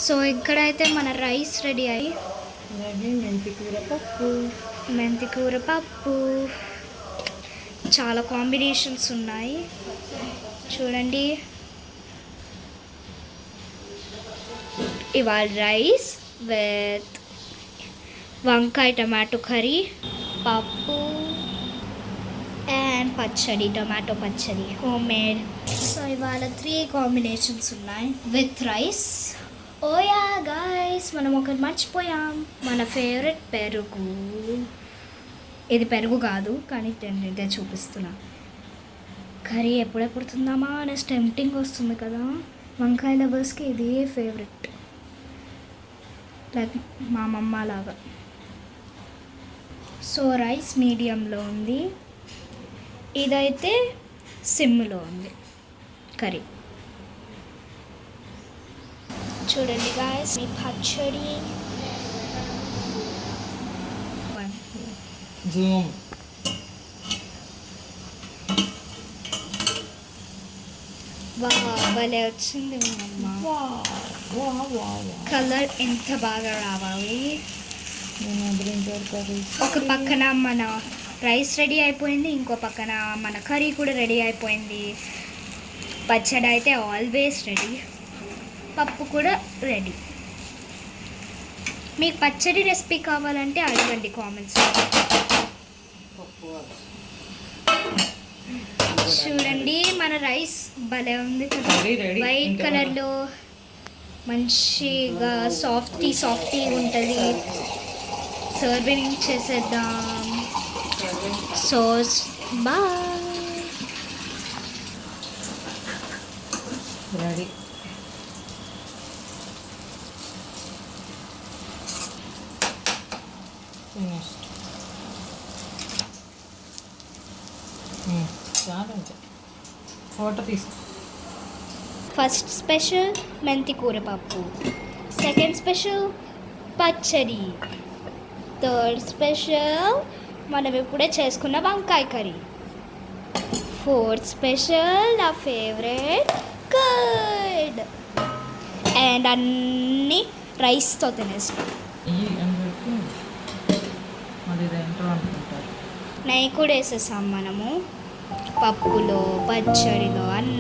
So ఇక్కడైతే మన rice ready అయ్యి మెంతి కూర పప్పు చాలా కాంబినేషన్స్ ఉన్నాయి చూడండి. ఇవాళ రైస్ విత్ వంకాయ టమాటో కర్రీ, పప్పు అండ్ పచ్చడి, టమాటో పచ్చడి హోమ్ మేడ్. సో ఇవాళ 3 కాంబినేషన్స్ ఉన్నాయి విత్ రైస్. ఓయా గాయస్, మనం ఒకటి మర్చిపోయాం, మన ఫేవరెట్ పెరుగు. ఇది పెరుగు కాదు కానీ ఇదే చూపిస్తున్నా. కర్రీ ఎప్పుడెప్పుడు తిందామా అనే టెంప్టింగ్ వస్తుంది కదా. వంకాయ లవర్స్కి ఇదే ఫేవరెట్, లైక్ మా మమ్మ లాగా. సో రైస్ మీడియంలో ఉంది, ఇదైతే సిమ్లో ఉంది కర్రీ. చూడండి గాయస్, మీ పచ్చడి జూమ్ భలే వచ్చింది మా అమ్మ. కలర్ ఎంత బాగా రావాలి. ఒక పక్కన మన రైస్ రెడీ అయిపోయింది, ఇంకో పక్కన మన కర్రీ కూడా రెడీ అయిపోయింది. పచ్చడి అయితే ఆల్వేస్ రెడీ, పప్పు కూడా రెడీ. మీకు పచ్చడి రెసిపీ కావాలంటే అడగండి కామెంట్స్. చూడండి మన రైస్ భలే ఉంది కదా, వైట్ కలర్లో మంచిగా సాఫ్టీ ఉంటుంది. సర్వింగ్ చేసేద్దాం. సోస్ బాయ్ రెడీ. ఫినిష్డ్. చాలా ఫోటో తీసుకో. ఫస్ట్ స్పెషల్ మెంతి కూర పప్పు, సెకండ్ స్పెషల్ పచ్చడి, థర్డ్ స్పెషల్ మనం ఇప్పుడే చేసుకున్న వంకాయ కర్రీ, ఫోర్త్ స్పెషల్ నా ఫేవరెట్ కర్డ్. అండ్ అన్నీ రైస్తో తినేస్తాం. నెయ్యి కూడా వేసేసాం మనము, పప్పులో పచ్చడిలో అన్నీ